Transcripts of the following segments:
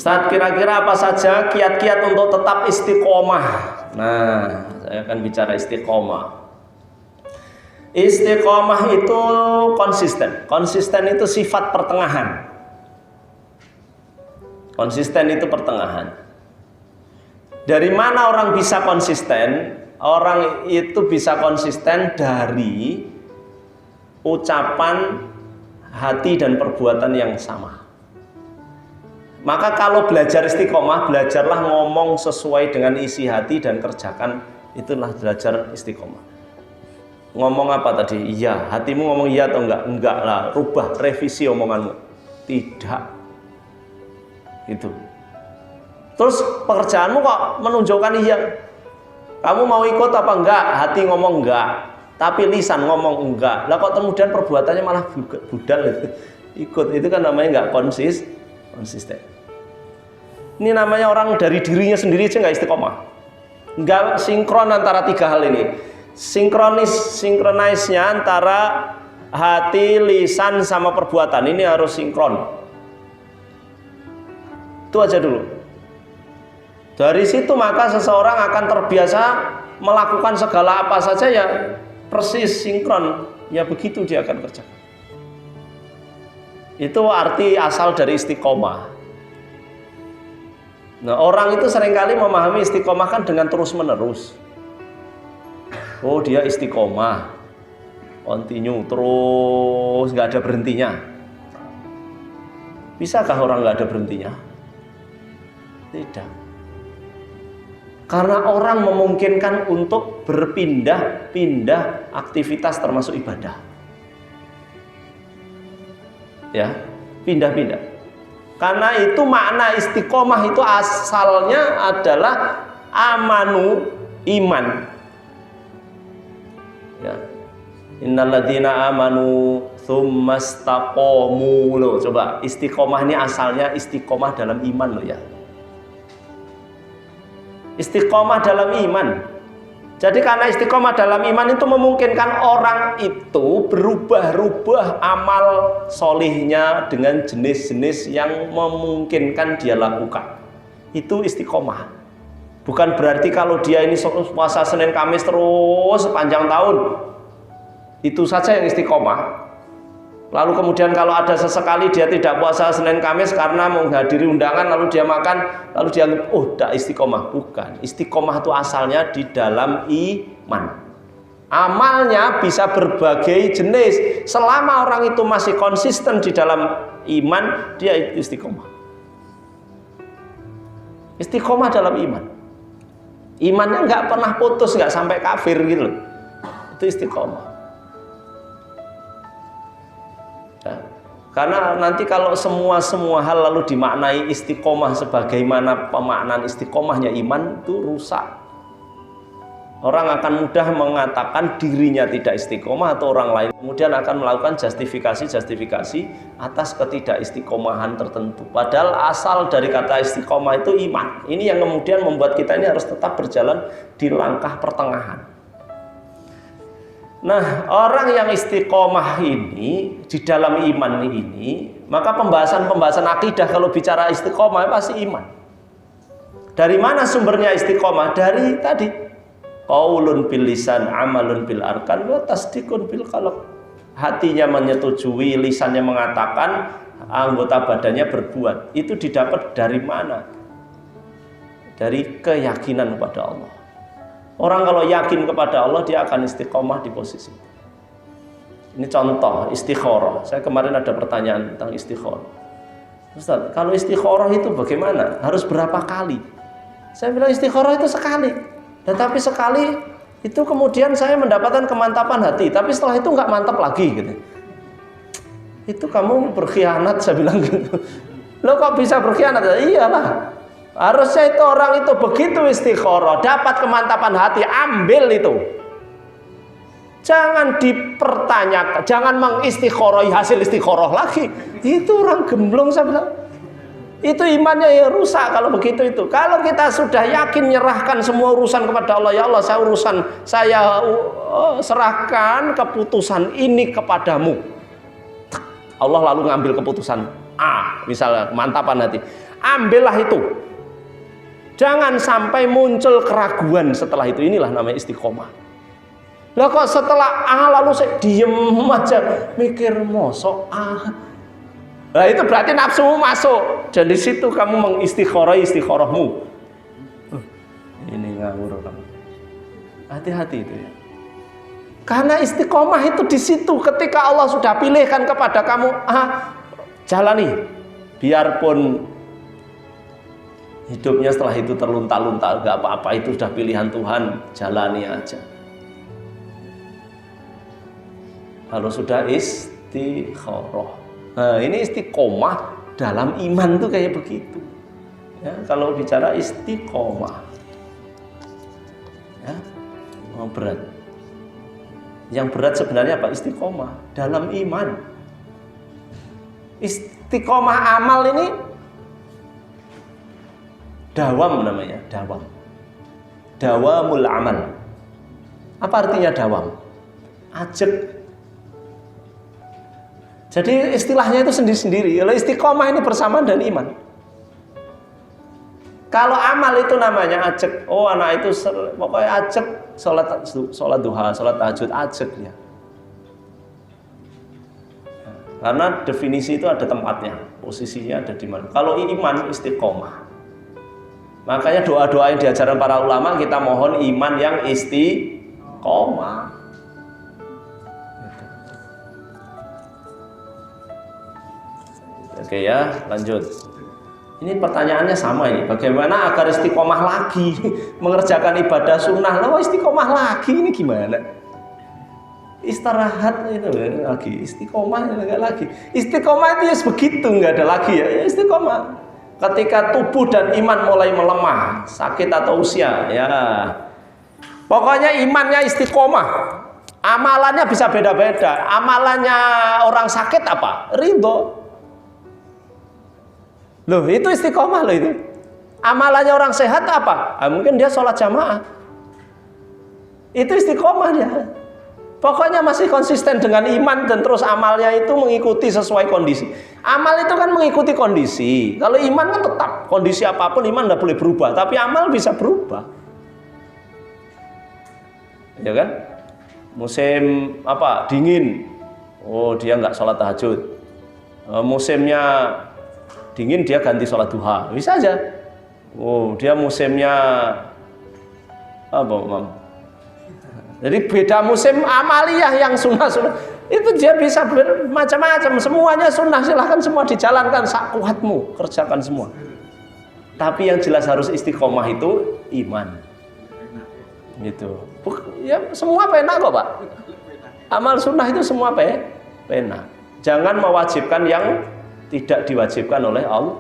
Ustaz, kira-kira apa saja kiat-kiat untuk tetap istiqomah? Nah, saya akan bicara istiqomah. Istiqomah itu konsisten. Konsisten itu sifat pertengahan. Konsisten itu pertengahan. Dari mana orang bisa konsisten? Orang itu bisa konsisten dari ucapan, hati, dan perbuatan yang sama. Maka kalau belajar istiqomah, belajarlah ngomong sesuai dengan isi hati dan kerjakan. Itulah belajar istiqomah. Ngomong apa tadi? Iya. Hatimu ngomong iya atau enggak? Enggak lah. Rubah, revisi omonganmu. Tidak. Itu. Terus pekerjaanmu kok menunjukkan iya? Kamu mau ikut apa enggak? Hati ngomong enggak, tapi lisan ngomong enggak. Lah kok kemudian perbuatannya malah budal itu. Ikut. Itu kan namanya enggak konsisten. Ini namanya orang dari dirinya sendiri aja enggak istiqomah. Enggak sinkron antara tiga hal ini. Sinkronisnya antara hati, lisan, sama perbuatan. Ini harus sinkron. Itu aja dulu. Dari situ maka seseorang akan terbiasa melakukan segala apa saja ya persis sinkron. Ya begitu dia akan kerjakan. Itu arti asal dari istiqomah. Nah, orang itu seringkali memahami istiqomah kan dengan terus-menerus. Oh, dia istiqomah, continue terus, nggak ada berhentinya. Bisakah orang nggak ada berhentinya? Tidak. Karena orang memungkinkan untuk berpindah-pindah aktivitas termasuk ibadah. Ya, pindah-pindah. Karena itu makna istiqomah itu asalnya adalah amanu, iman. Ya. Innalladzina amanu tsumastaqamu. Loh, coba istiqomah ini asalnya istiqomah dalam iman loh ya. Istiqomah dalam iman. Jadi karena istiqomah dalam iman itu memungkinkan orang itu berubah-ubah amal solihnya dengan jenis-jenis yang memungkinkan dia lakukan. Itu istiqomah. Bukan berarti kalau dia ini puasa Senin Kamis terus sepanjang tahun. Itu saja yang istiqomah. Lalu kemudian kalau ada sesekali dia tidak puasa Senin Kamis karena menghadiri undangan, lalu dia makan, lalu dia oh tidak istiqomah. Bukan. Istiqomah itu asalnya di dalam iman. Amalnya bisa berbagai jenis. Selama orang itu masih konsisten di dalam iman, dia itu istiqomah. Istiqomah dalam iman. Imannya nggak pernah putus, nggak sampai kafir gitu. Itu istiqomah. Karena nanti kalau semua hal lalu dimaknai istiqomah sebagaimana pemaknaan istiqomahnya iman, itu rusak. Orang akan mudah mengatakan dirinya tidak istiqomah atau orang lain, kemudian akan melakukan justifikasi atas ketidakistiqomahan tertentu. Padahal asal dari kata istiqomah itu iman. Ini yang kemudian membuat kita ini harus tetap berjalan di langkah pertengahan. Nah, orang yang istiqomah ini di dalam iman ini, maka pembahasan akidah kalau bicara istiqomah pasti iman. Dari mana sumbernya istiqomah? Dari tadi qaulun bil lisan, amalun bil arkan, wa tasdiqun bil qalb. Hatinya menyetujui, lisannya mengatakan, anggota badannya berbuat. Itu didapat dari mana? Dari keyakinan kepada Allah. Orang kalau yakin kepada Allah, dia akan istiqomah di posisi itu. Ini contoh istikharah. Saya kemarin ada pertanyaan tentang istikharah. Ustaz, kalau istikharah itu bagaimana? Harus berapa kali? Saya bilang istikharah itu sekali. Tetapi sekali itu kemudian saya mendapatkan kemantapan hati. Tapi setelah itu nggak mantap lagi gitu. Itu kamu berkhianat, saya bilang gitu. Lo kok bisa berkhianat? Iyalah. Harusnya itu orang itu begitu istikharah, dapat kemantapan hati, ambil itu. Jangan dipertanyakan, jangan mengistikharah hasil istikharah lagi. Itu orang gemblong, saya bilang. Itu imannya ya rusak kalau begitu itu. Kalau kita sudah yakin nyerahkan semua urusan kepada Allah, ya Allah, saya serahkan keputusan ini kepadamu. Allah lalu ngambil keputusan A, misalnya mantapan hati. ambillah itu. Jangan sampai muncul keraguan setelah itu. Inilah namanya istiqomah. Lah kok setelah lalu saya diem aja mikir mosok Nah itu berarti nafsumu masuk. Dan di situ kamu mengistikharahmu. Ini ngawur kamu. Hati-hati itu ya. Karena istiqomah itu di situ. Ketika Allah sudah pilihkan kepada kamu, jalani. Biarpun hidupnya setelah itu terlunta-lunta, gak apa-apa, itu sudah pilihan Tuhan, jalani aja. Kalau sudah istikharah. Nah, ini istiqomah dalam iman tuh kayak begitu. Ya, kalau bicara istiqomah, ya, berat. Yang berat sebenarnya apa? Istiqomah dalam iman. Istiqomah amal ini dawam namanya, dawam. Dawamul amal. Apa artinya dawam? Ajek. Jadi istilahnya itu sendiri-sendiri. Kalau istiqomah ini bersamaan dan iman. Kalau amal itu namanya ajek. Oh, anak itu pokoknya ajek, sholat duha, sholat tahajud, ajek ya. Karena definisi itu ada tempatnya, posisinya ada di mana. Kalau iman istiqomah. Makanya doa-doa yang diajarkan para ulama, kita mohon iman yang istiqomah. Oke ya, lanjut. Ini pertanyaannya sama ini. Bagaimana agar istiqomah lagi mengerjakan ibadah sunnah? Loh, istiqomah lagi ini gimana? Istirahat itu lagi, istiqomah enggak lagi. Istiqomah itu ya begitu, enggak ada lagi ya. Istiqomah. Ketika tubuh dan iman mulai melemah, sakit atau usia, ya. Pokoknya imannya istiqomah. Amalannya bisa beda-beda. Amalannya orang sakit apa? Ridho. Loh, itu istiqomah loh itu. Amalannya orang sehat apa? Mungkin dia sholat jamaah. Itu istiqomah dia. Pokoknya masih konsisten dengan iman dan terus amalnya itu mengikuti sesuai kondisi. Amal itu kan mengikuti kondisi. Kalau iman kan tetap kondisi apapun iman nggak boleh berubah. Tapi amal bisa berubah. Ya kan? Musim apa? Dingin. Oh, dia nggak sholat tahajud. Musimnya dingin dia ganti sholat duha, bisa aja. Oh, dia musimnya apa, Mam? Jadi beda musim amaliyah yang sunnah-sunnah itu dia bisa bermacam-macam. Semuanya sunnah, silahkan semua dijalankan sakuhatmu, kerjakan semua. Tapi yang jelas harus istiqomah itu iman. Gitu. Ya semua pena kok, Pak. Amal sunnah itu semua pena. Jangan mewajibkan yang tidak diwajibkan oleh Allah,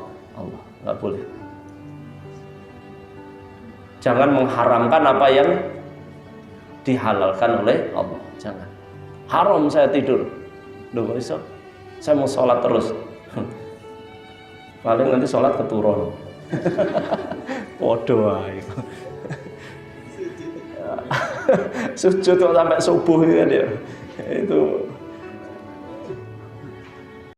nggak boleh. Jangan mengharamkan apa yang dihalalkan oleh Allah. Jangan. Haram saya tidur. Loh, iso? Saya mau sholat terus. Paling nanti sholat keturun. Podo ae. Sujud sampai subuh ya dia. Itu